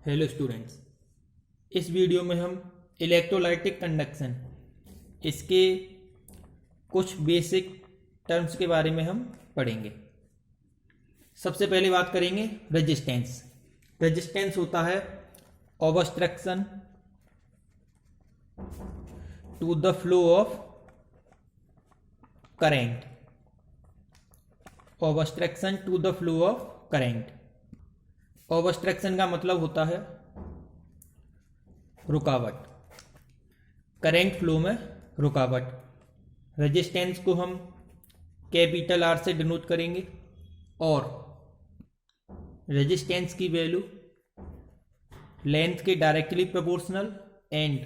Hello students, इस video में हम इलेक्ट्रोलाइटिक कंडक्शन इसके कुछ बेसिक टर्म्स के बारे में हम पढ़ेंगे। सबसे पहले बात करेंगे रेजिस्टेंस। रेजिस्टेंस होता है obstruction to the flow of current. Obstruction to the flow of current. Obstruction का मतलब होता है रुकावट, करेंट फ्लो में रुकावट। रेजिस्टेंस को हम कैपिटल आर से डिनोट करेंगे और रेजिस्टेंस की वैल्यू लेंथ के directly proportional and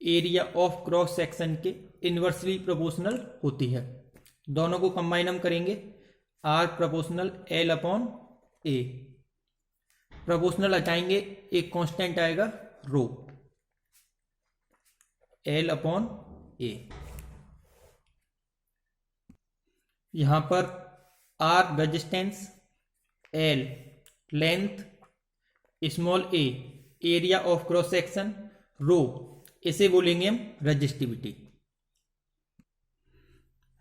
area of cross section के इन्वर्सली प्रोपोर्शनल होती है। दोनों को कंबाइन हम करेंगे, R proportional L upon A. Proportional हटाएंगे, एक कांस्टेंट आएगा रो, एल अपॉन ए। यहां पर R resistance, L length, small a area of cross section, rho इसे बोलेंगे हम रेजिस्टिविटी।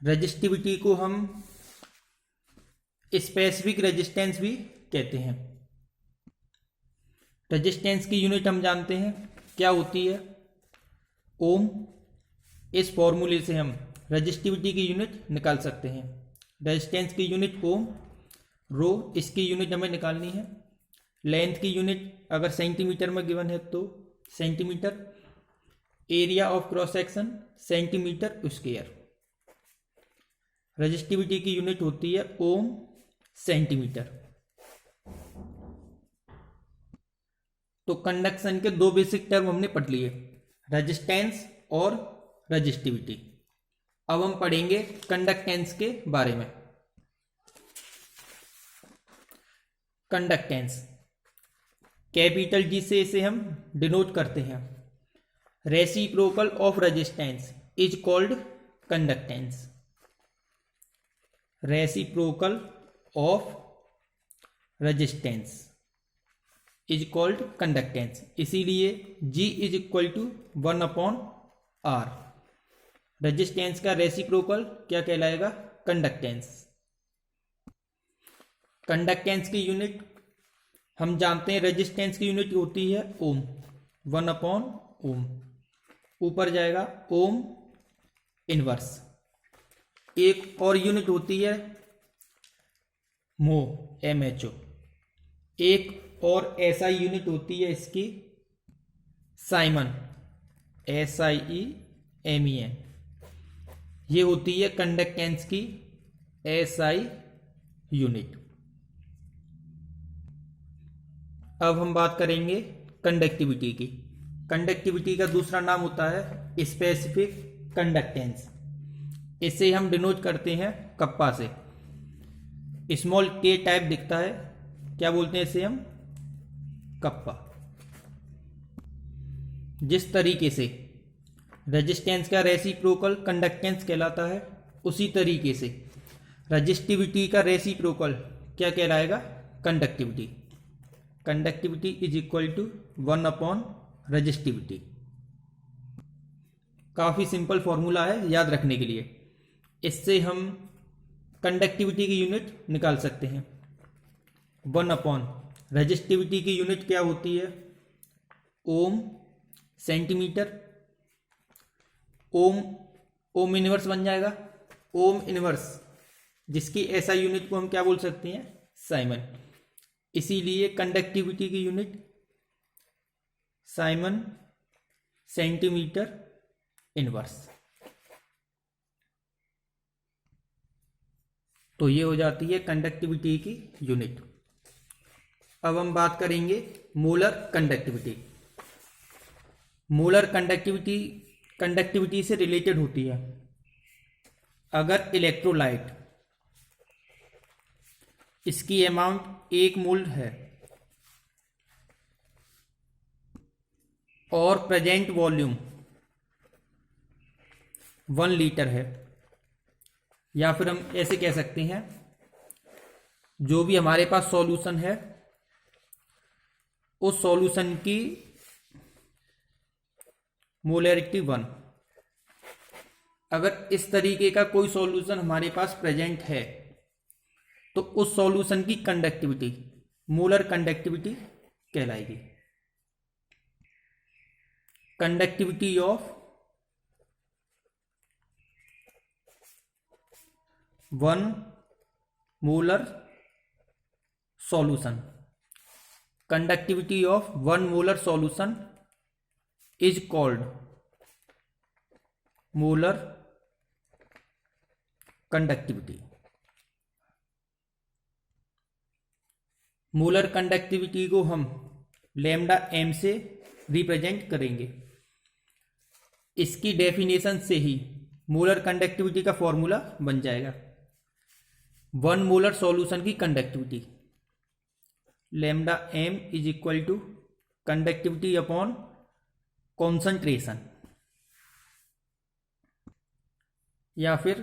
रेजिस्टिविटी को हम स्पेसिफिक रेजिस्टेंस भी कहते हैं। रेजिस्टेंस की यूनिट हम जानते हैं क्या होती है, ओम। इस फॉर्मूले से हम रेजिस्टिविटी की यूनिट निकाल सकते हैं। रेजिस्टेंस की यूनिट ओम, रो इसकी यूनिट हमें निकालनी है। लेंथ की यूनिट अगर सेंटीमीटर में गिवन है तो centimetre, area of cross section centimetre square. Resistivity की यूनिट होती है ओम सेंटीमीटर। तो कंडक्शन के दो बेसिक टर्म हमने पढ़ लिए, रेजिस्टेंस और रेजिस्टिविटी। अब हम पढ़ेंगे कंडक्टेंस के बारे में। कंडक्टेंस कैपिटल जी से इसे हम डिनोट करते हैं। Reciprocal of resistance is called conductance. Reciprocal of resistance is called conductance. इसीलिए G is equal to 1 upon R। Resistance का रेसिप्रोकल क्या कहलाएगा, कंडक्टेंस। कंडक्टेंस की यूनिट हम जानते हैं, रेजिस्टेंस की यूनिट होती है ओम, 1 अपॉन ओम। ऊपर जाएगा ओम इनवर्स। एक और यूनिट होती है मो, MHO। एक और SI यूनिट होती है इसकी साइमन, SIEMEN। ये होती है कंडक्टेंस की SI यूनिट। अब हम बात करेंगे कंडक्टिविटी की। कंडक्टिविटी का दूसरा नाम होता है स्पेसिफिक कंडक्टेंस। इसे हम डिनोट करते हैं कप्पा से। स्मॉल k टाइप दिखता है, क्या बोलते हैं इसे हम, कप्पा। जिस तरीके से रेजिस्टेंस का रेसिप्रोकल कंडक्टेंस कहलाता है, उसी तरीके से रेजिस्टिविटी का रेसिप्रोकल क्या कहलाएगा, conductivity. Conductivity is equal to 1 upon resistivity. काफी सिंपल फॉर्मूला है याद रखने के लिए। इससे हम कंडक्टिविटी की यूनिट निकाल सकते हैं। 1 अपॉन रेजिस्टिविटी की यूनिट क्या होती है, ओम सेंटीमीटर। ओम इनवर्स बन जाएगा, ओम इनवर्स, जिसकी SI यूनिट को हम क्या बोल सकते हैं, साइमन। इसीलिए कंडक्टिविटी की यूनिट साइमन सेंटीमीटर इनवर्स। तो ये हो जाती है कंडक्टिविटी की यूनिट। अब हम बात करेंगे मोलर कंडक्टिविटी। मोलर कंडक्टिविटी से रिलेटेड होती है। अगर इलेक्ट्रोलाइट, इसकी अमाउंट 1 मोल है और प्रेजेंट वॉल्यूम 1 लीटर है, या फिर हम ऐसे कह सकते हैं जो भी हमारे पास सॉल्यूशन है उस सॉल्यूशन की मोलैरिटी 1। अगर इस तरीके का कोई सॉल्यूशन हमारे पास प्रेजेंट है तो उस सॉल्यूशन की कंडक्टिविटी मोलर कंडक्टिविटी कहलाएगी। Conductivity of 1 molar solution, conductivity of 1 molar solution is called molar conductivity. Molar conductivity को हम लैम्डा एम से रिप्रेजेंट करेंगे। इसकी डेफिनेशन से ही मोलर कंडक्टिविटी का फॉर्मूला बन जाएगा। 1 मोलर सॉल्यूशन की conductivity lambda M is equal to conductivity upon concentration, या फिर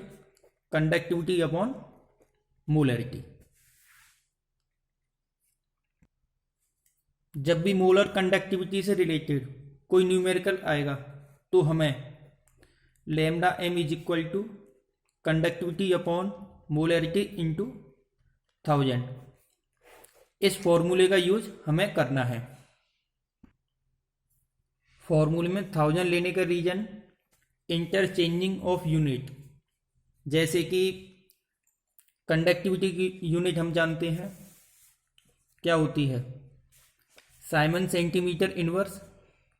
कंडक्टिविटी अपॉन मोलरिटी। जब भी मोलर कंडक्टिविटी से रिलेटेड कोई न्यूमेरिकल आएगा तो हमें lambda M is equal to conductivity upon molarity into 1000 इस फॉर्मूले का यूज हमें करना है। फॉर्मूले में 1000 लेने का रीजन इंटरचेंजिंग ऑफ यूनिट, जैसे कि कंडक्टिविटी की यूनिट हम जानते हैं क्या होती है, Simon centimetre inverse,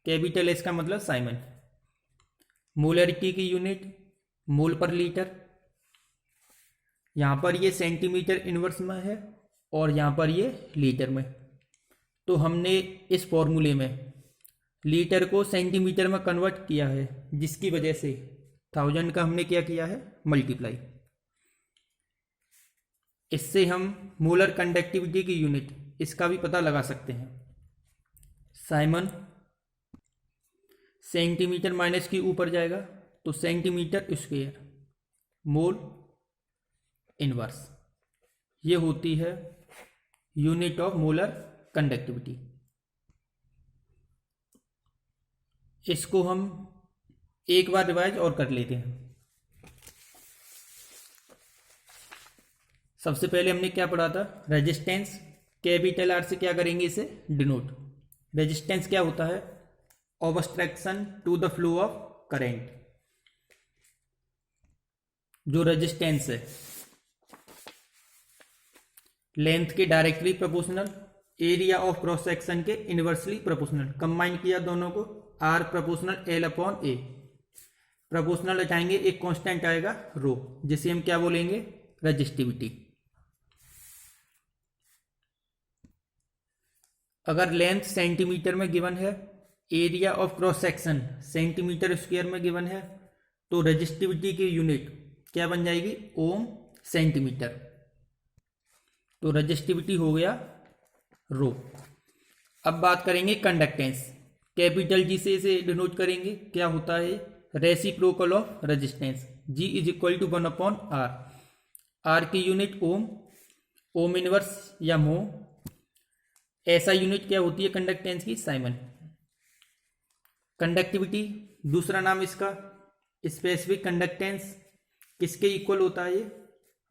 capital S का मतलब साइमन। मोलरिटी की यूनिट मोल पर लीटर, यहाँ पर ये सेंटीमीटर इनवर्स में है और यहाँ पर ये लीटर में। तो हमने इस फॉर्मूले में लीटर को सेंटीमीटर में कन्वर्ट किया है, जिसकी वजह से 1000 का हमने क्या किया है, मल्टीप्लाई। इससे हम मोलर कंडक्टिविटी की यूनिट इसका भी पता लगा सकते हैं। साइमन सेंटीमीटर माइनस के ऊपर जाएगा तो सेंटीमीटर स्क्वायर मोल इनवर्स, ये होती है यूनिट ऑफ मोलर कंडक्टिविटी। इसको हम एक बार रिवाइज और कर लेते हैं। सबसे पहले हमने क्या पढ़ा था, रेजिस्टेंस, कैपिटल आर से क्या करेंगे इसे डिनोट। रेजिस्टेंस क्या होता है, obstruction to the flow of current. जो रेजिस्टेंस है लेंथ के directly proportional, area of cross section के इनवर्सली प्रोपोर्शनल। कंबाइन किया दोनों को, R proportional L upon A. Proportional हटाएंगे एक कांस्टेंट आएगा रो, जिसे हम क्या बोलेंगे, रेजिस्टिविटी। अगर लेंथ सेंटीमीटर में गिवन है, area of cross section centimetre square में गिवन है, तो रेजिस्टिविटी की यूनिट क्या बन जाएगी, ओम सेंटीमीटर। तो रेजिस्टिविटी हो गया रो। अब बात करेंगे कंडक्टेंस, कैपिटल जी से इसे डिनोट करेंगे, क्या होता है, reciprocal of resistance. G is equal to 1 upon R. R की यूनिट ओम, ओम इनवर्स या मो। ऐसा यूनिट क्या होती है कंडक्टेंस की, साइमन। कंडक्टिविटी दूसरा नाम इसका, स्पेसिफिक कंडक्टेंस किसके इक्वल होता है,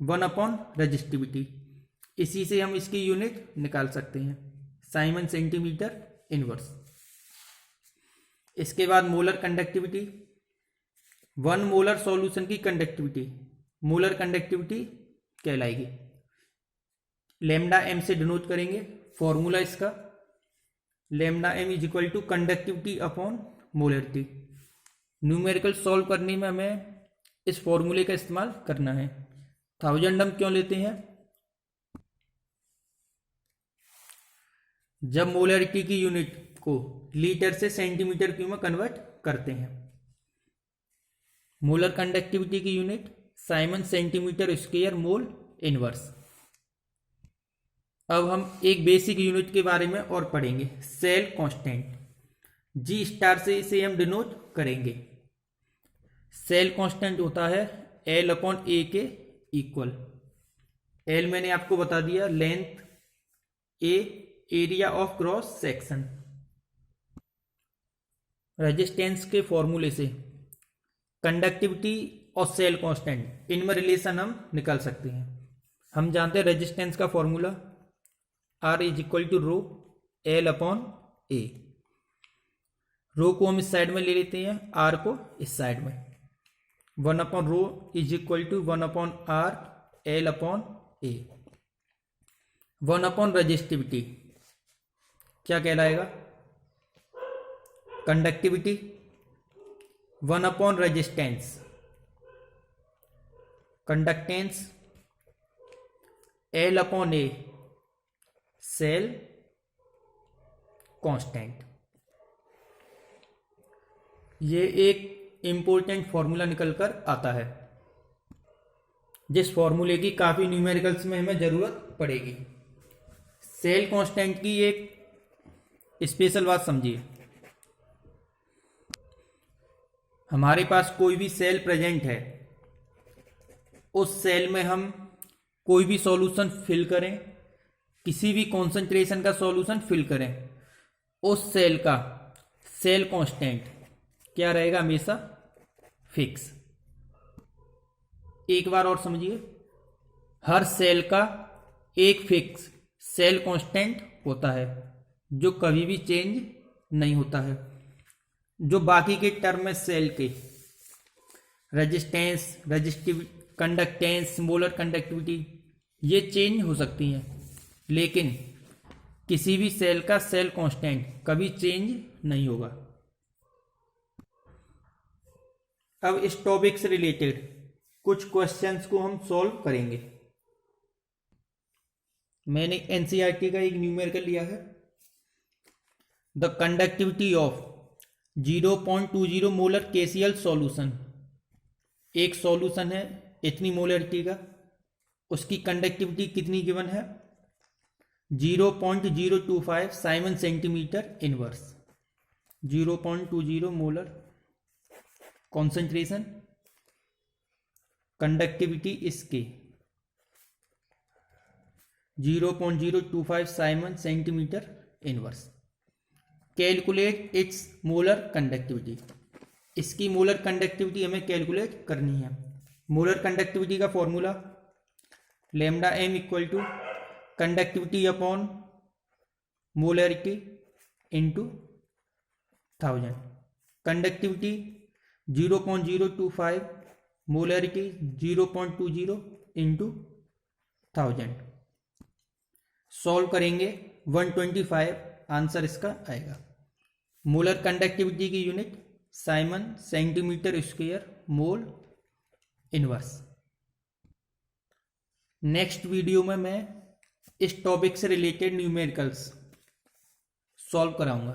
1 अपॉन रेजिस्टिविटी। इसी से हम इसकी यूनिट निकाल सकते हैं, साइमन सेंटीमीटर इनवर्स। इसके बाद मोलर कंडक्टिविटी, 1 मोलर सॉल्यूशन की कंडक्टिविटी मोलर कंडक्टिविटी कहलाएगी। लैम्डा एम से डिनोट करेंगे, फॉर्मूला इसका lambda M is equal to conductivity upon molarity. Numerical solve करने में हमें इस फॉर्मूले का इस्तेमाल करना है। 1000 हम क्यों लेते हैं, जब मोलरिटी की यूनिट को लीटर से सेंटीमीटर क्यूब में कन्वर्ट करते हैं। मोलर कंडक्टिविटी की unit siemens centimetre square mole inverse. अब हम एक बेसिक यूनिट के बारे में और पढ़ेंगे, सेल कांस्टेंट। जी स्टार से इसे हम डिनोट करेंगे। सेल कांस्टेंट होता है एल अपॉन ए के इक्वल। एल मैंने आपको बता दिया, length, A area of cross section. Resistance के फॉर्मूले से कंडक्टिविटी और सेल कांस्टेंट इनमें रिलेशन हम निकाल सकते हैं। हम जानते हैं रेजिस्टेंस का formula R is equal to rho L upon A. Rho को हम इस साइड में ले लेते हैं, R को इस साइड में। 1 upon rho is equal to 1 upon R L upon A. 1 upon resistivity क्या कहलाएगा? Conductivity. 1 upon resistance conductance. L upon A cell constant. ये एक इंपॉर्टेंट फॉर्मूला निकल कर आता है, जिस फॉर्मूले की काफ़ी न्यूमेरिकल्स में हमें ज़रूरत पड़ेगी। सेल कांस्टेंट की एक स्पेशल बात समझिए। हमारे पास कोई भी सेल प्रेजेंट है, उस सेल में हम कोई भी सॉल्यूशन फिल करें, किसी भी कॉन्सेंट्रेशन का सॉल्यूशन फिल करें, उस सेल का सेल कांस्टेंट क्या रहेगा? हमेशा फिक्स। एक बार और समझिए, हर सेल का एक फिक्स सेल कांस्टेंट होता है जो कभी भी चेंज नहीं होता है। जो बाकी के टर्म में सेल के रेजिस्टेंस, कंडक्टेंस, मोलर कंडक्टिविटी ये चेंज हो सकती हैं, लेकिन किसी भी सेल का सेल कांस्टेंट कभी चेंज नहीं होगा। अब इस टॉपिक से रिलेटेड कुछ क्वेश्चंस को हम सॉल्व करेंगे। मैंने एनसीईआरटी का एक न्यूमेरिकल लिया है। The conductivity of 0.20 molar KCL solution. एक सॉल्यूशन है इतनी मोलरिटी का, उसकी कंडक्टिविटी कितनी गिवन है? 0.025 siemens centimetre inverse. 0.20 molar concentration, conductivity इसके 0.025 siemens centimetre inverse. Calculate its molar conductivity. इसकी मोलर कंडक्टिविटी हमें कैलकुलेट करनी है। मोलर कंडक्टिविटी का formula lambda m equal to conductivity upon molarity into 1000। Conductivity 0.025, molarity 0.20 into 1000। Solve करेंगे 125 answer इसका आएगा। Molar conductivity की unit siemens centimetre square mole inverse. Next video में मैं इस टॉपिक से रिलेटेड न्यूमेरिकल्स सॉल्व कराऊंगा।